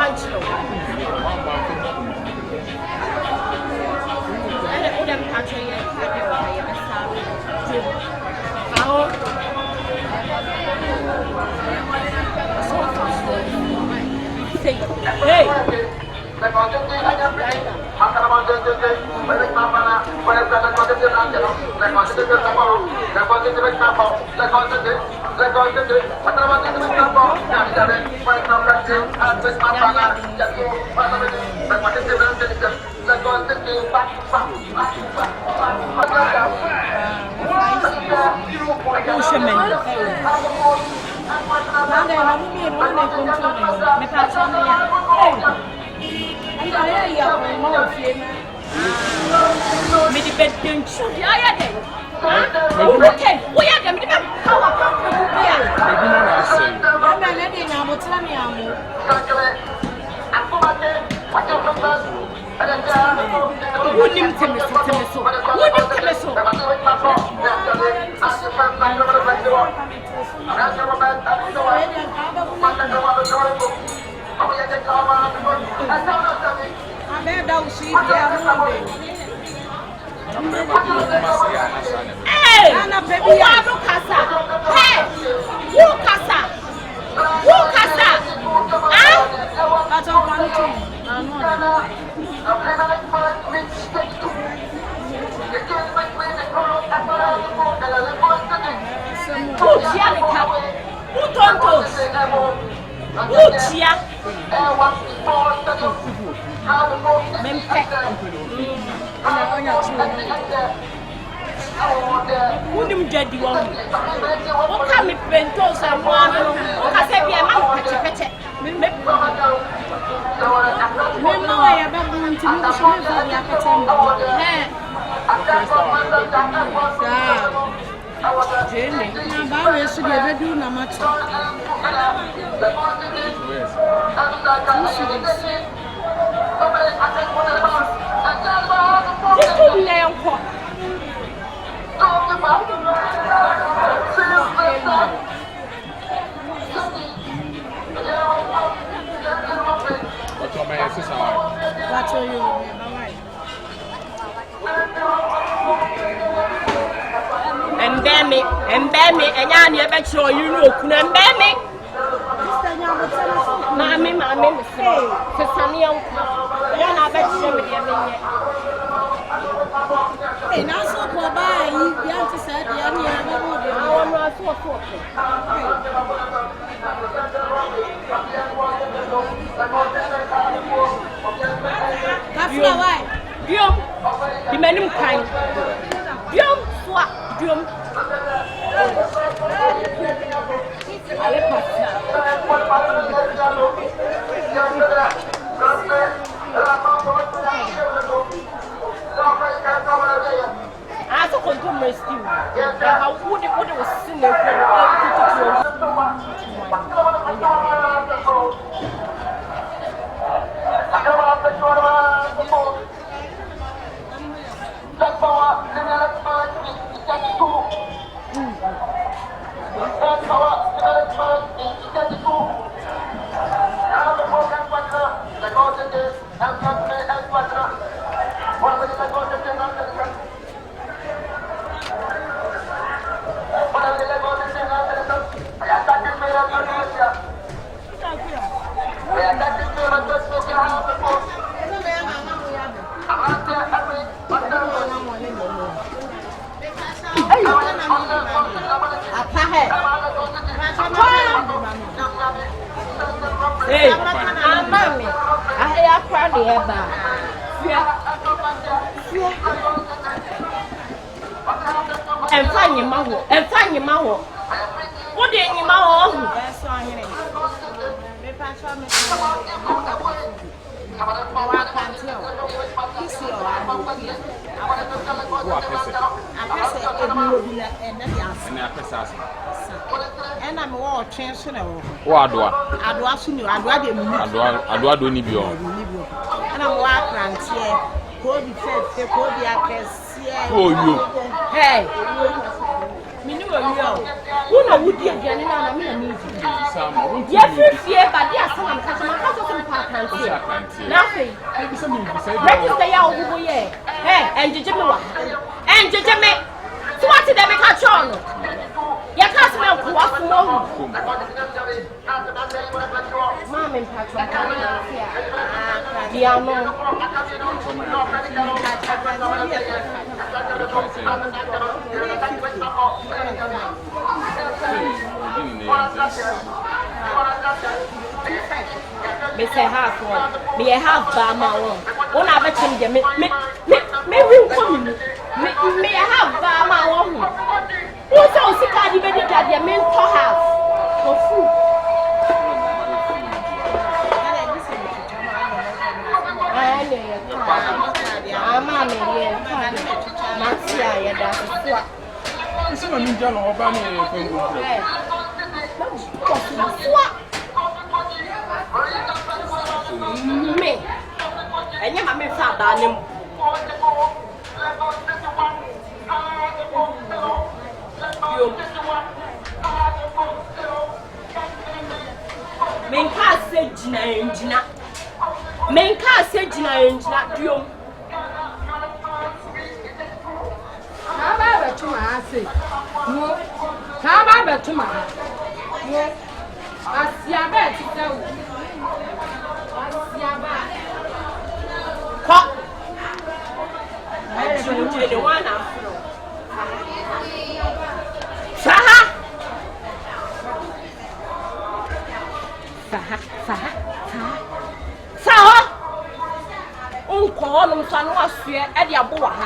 Manchester. And all them country, hey! Hey, mommy, I have probably about. And find your mouth, and find your mouth. What do you mouth? That's all you need. And I'm all transferable. What do I see you? I do don't need you. And I'm walking here. Go be fed, go be a oh, you. Hey, who would you get in? I'm yes, but yes, I'm catching my house of Nothing. Register your who ye. And Jimmy. And Jimmy. So what did they make a chon? Your customer who was more. Mamma and Patrick. Diamo. Me say half one. Me a half bama one. When I bet him, me will come. Me a half bama one. Who so sick I did that the men for half for food. I'm a me, and your mamma found on him. Men can't say Gina. Men can't say Gina. How about to my say? No. How about to my? Yes. I see a bed to tell you. I see a bed. Pop. I should the one after. Saha. Uncle, I'm son was here at YEBOAH.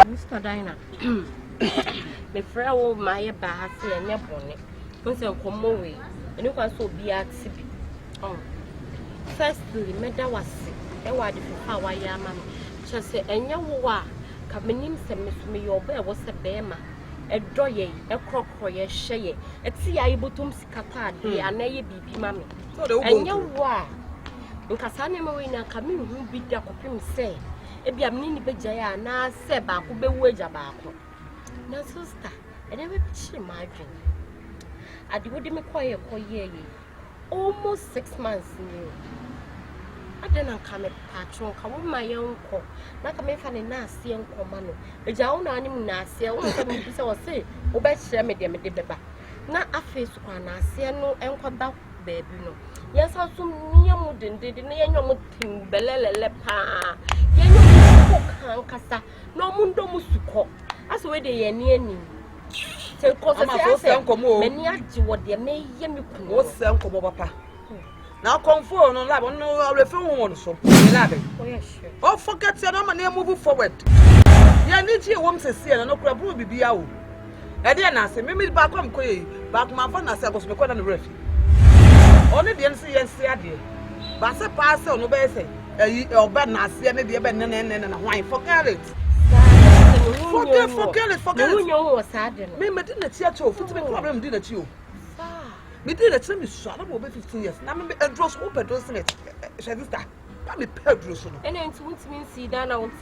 Mr. Daina, my friend will my YEBOAH say and your bonnet. Once you come away, and you can so be at Sibi. Oh, firstly, Meda was sick, and why did you power your mammy? Just say, and your war, coming in, send me your bear was a bear. A doye, a crock for your share, a see I bottom scattered, the anae baby mammy. And your war. Because I never win a coming who beat the copim say, if you have many bejaya, now say back will be wage about. No, sister, I never pitched my dream. I did me quiet for ye, almost 6 months new. I didn't come a patron, come with my own call, like a man and nasty and commando. A jawn animal nasty, I want to say, or best share me, dear Medeba. Not a face one, I see no and come back, baby. Yes, I soon near Mudden did the name of Tim Bellele Pa. Yen Cassa, no mundo musuko. As where they are near me. say cause say many aji what they may ye me kun. Wo sem komo papa. Now come for no lab no refer one so. Lab. Oh yeah sure. Oh forget your number name move forward. Ya need you wom say see no kura bro bibia wo. E dey na say me back am koyi back my phone na say go so me kwada no refi. Only the NC yensi ade. Ba say pass no be say oba na ase me dey be nene na hwan forget it. Forget it. You know what's happening. Me didn't theater of me problem did at you. Me did at me shot over 15 years. Now me a dross open doesn't it? Shadista. Me pedro so. And then to mean see down I want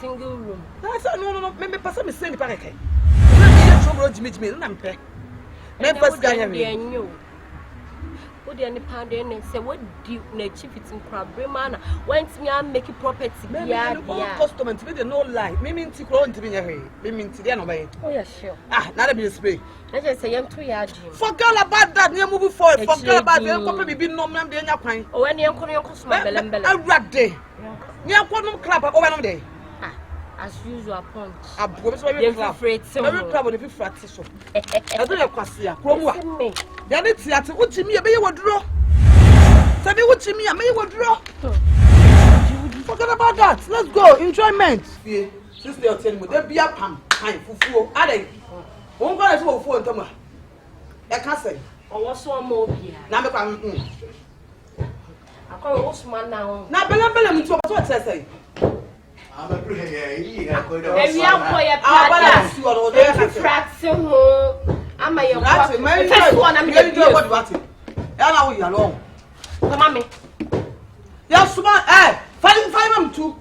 single room. I said no, me person me send the packet. Me trouble Jimmy na me. Me first guy me. What the pound and say what do na chief it in crab man went me and make property yeah customer to be the no lie me mean to grow into me here me mean to no buy oh yeah sure not be spray let's just say I'm 2 years forget about that near moving forward forget about them copy be no man dey nya kwan oh when you come belembele awrade nya kwonum club over no dey as usual punch abo so we club every club on the frat so e do ya kwase a kromu a ya ne tiate utimi e be ye woduro sabi utimi a me ye woduro forget about that let's go enjoyment yeah sister you tell me dey bia pam kan fufuo ade won kwa so fufuo ntama e ka say owo so mo bia na me kwa akwa wo suma na belembele mtu so tell say I'm a pretty maybe I'm boy a pada fraction ho am I your first one I'm going to do what ya na wo ya lo come me ya suma five am too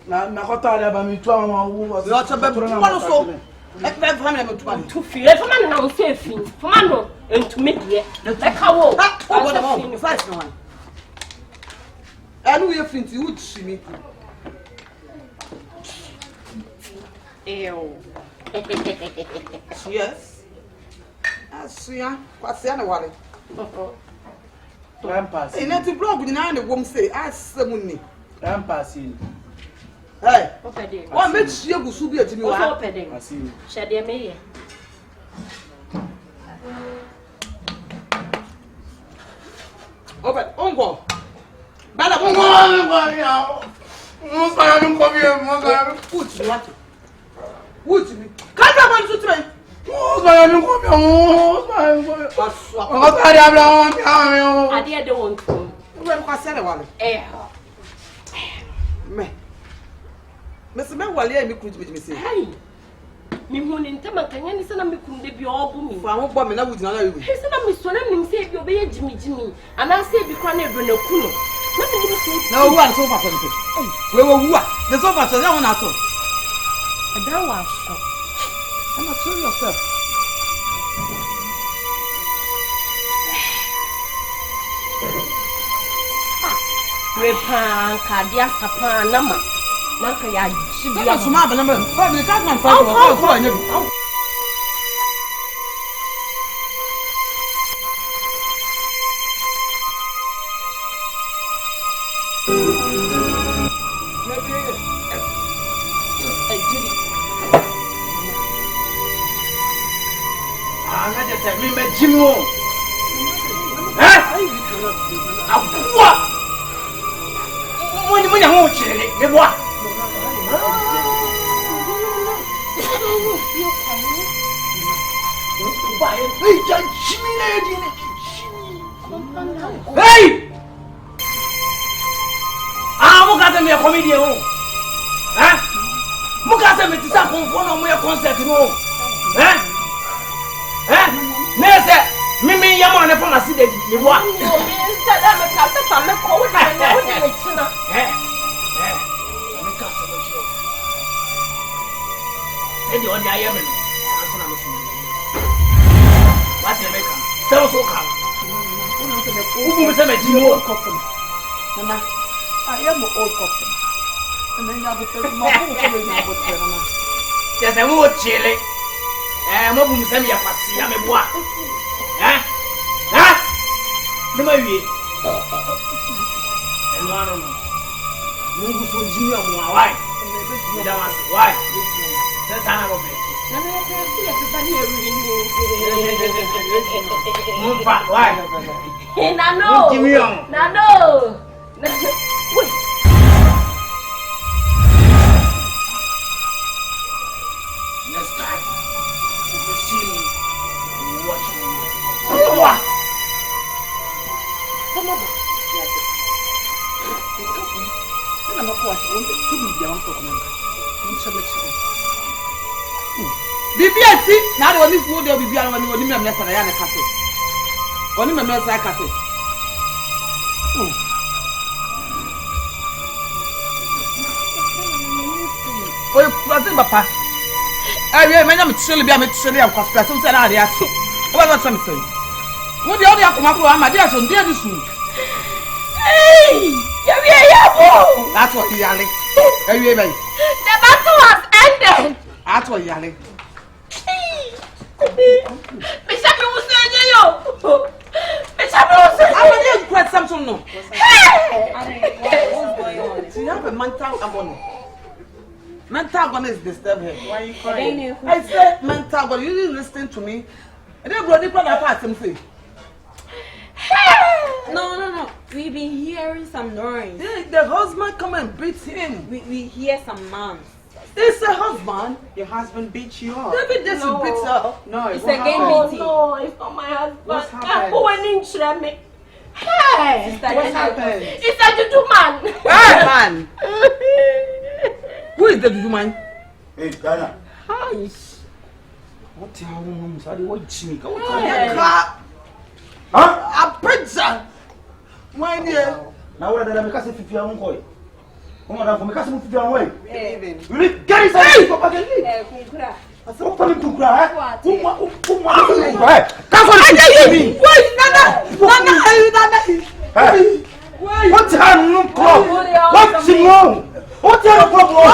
na kota da ba mi tu ama wo yo cha be ko so e be family me tu ba tu fi e fama na wo se fi fama no entumi de e ka wo o go na mo first no one anu ye finti wo chi mi ew yes asia kwase na wale Rampasi. ina ti blog ni na wom say asem ni Rampasi. hey okay dey o me chie gusu bi atimi wa okay dey Asi. shade me ye open ongo bala Ngo ya. Mo sa mi ko bi mo sa mi. Wood me. Can't I want to try? Mo sa mi ko bi mo sa mi ko. Ngo ta dia bla mo mi a. ade de won tu We ko se le wale. Me. Me se me wale e mi kuru bi me se. hey mi huni ntama kanya ni sana mi kunde bi obu mi Fa ho gbo me na wood na wi. he sana mi so na mi se bi obe ye jimi ana se bi kwa na edo na kuno na me bi se Na wo an so fa so nte. We wo wu a. The so fa so ya won ato. ada wa so I'm not sure yourself. repa kadia papa nama naka ya jibia That's my number. Fa me ka man fa ko anya. Mi me jimo. Abua. Mo nya ho chire me boa. Hey, jimi na di na. Hey! Mo ka se me comedy ho. Mo ka se me ti sa konfo na mo ye concert no. Nese, mimi yama ne fona si de ni wa. Instead of me ka ta me ko wo na wo de me china. Me ka se mo chiro. E di odi aye me. Aso na mo so. What you make? Tell us okay. Who be say me ji old custom. Nana, I am old custom. And then you have to tell me what you want. Just a mo chile. Mo bu misem ya kwasi ya meboa. Nima wie. Eno ano no. Mungu so jimi amu awai. Me da was why? That's ana go be. Nano. Give me on. Nano. Wait. Next time, if you see me, you watch me. What? Come on. I'm not quite one to be down for BBS, now the only food there will be on the members of the cafe. Only members of the cafe. Oh, nothing, Papa. I remember chilly be a chilly of cosplays and I reaction. What was something? What the other Asamoh, my dear son, dear soon. Hey! That's what you're yelling. The battle has ended. That's what you're yelling. I'm going to something no. You have a mental agony. Mental agony is disturbed here. Why are you crying? I said mental agony. You didn't listen to me. I didn't go deeper than I something. No. We've been hearing some noise. The husband come and beat him. We hear some man. It's a husband. Your husband beat you up. Maybe this will beat her. No, It's what again happened? beating. No, it's not my husband. What's happened? Who went in me? Hey! What happened? It's a juju man. Hey, man. Who is the juju man? Hey, Daina. Hi. What the hell? What you Huh? A pizza. My dear. Now, what did I make us if you are going? Come on, for me, because if you are away. Leaving. You get it, Papa. Kunkura. What's coming to cry? Who Wait, Nana. What's her club? What's wrong? What's her problem?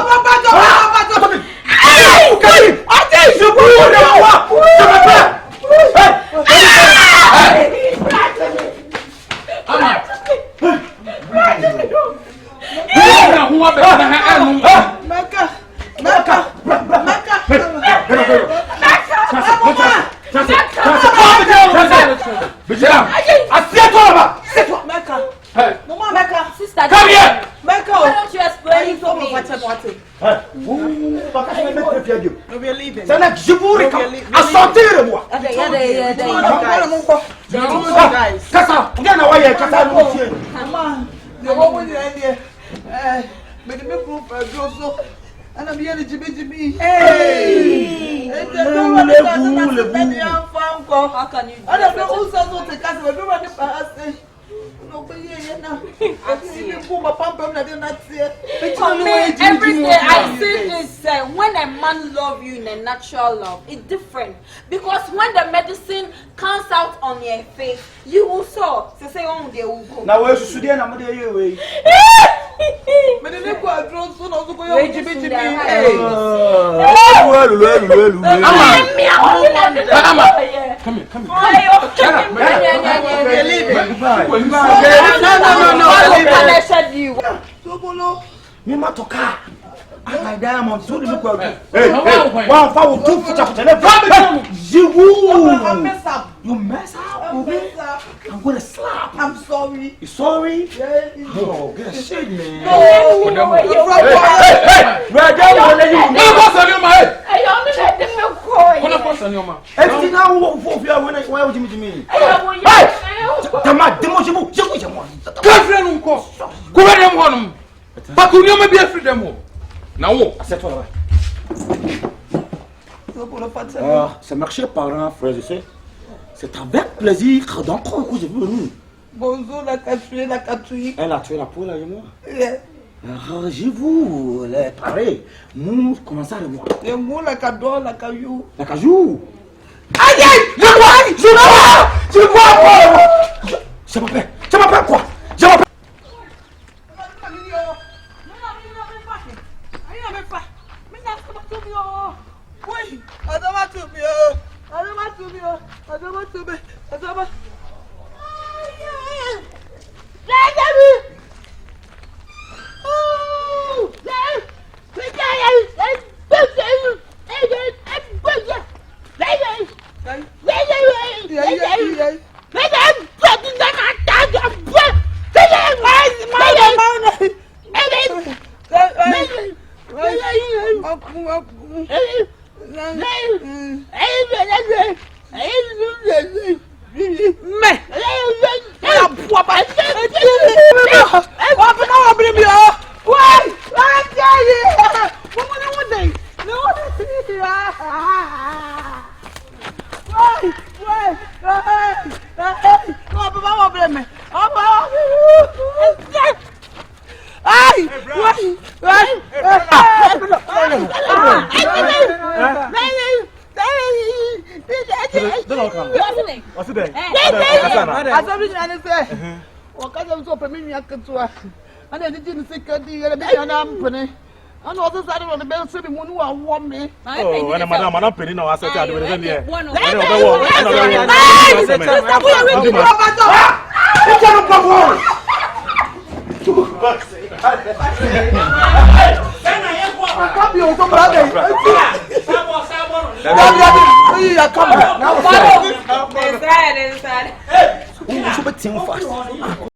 Sister, come here! why don't you explain to me? We're leaving. C'est là que je vous réclame à sortir de moi. Kasa, regarde où est Kasa nous tient. Maman, the one with the idea. Make me proof for Joso. And I'm here to Jimmy. Hey! How can you do I don't know that? who's also to Casa, but everybody passed. No, but yeah, now. I pull my pump and I did not see it. For me, every day I see this. When a man love you in a natural love, it's different. Because when the medicine comes out on your face, you will saw. Say, oh, they will go. Now where should you na mother you way? But the neighbor I drove soon also go to Jimmy. Me matoka. I diamond so look out. Hey, one for two you mess up. I'm gonna slap. I'm sorry. You sorry? Yeah. Oh, get a shit, man. Everything now why would you mean? C'est marché par un frère, je sais. C'est avec plaisir donc que j'ai vu nous. Bonjour, la catouille. Elle a tué la poule avec moi. Yeah. Vous les parler. Nous commençons à moi. Le mot, la cadeau, la caillou. La cajou. Aïe aïe! Je vois! Je m'appelle quoi? Je m'appelle. Inside.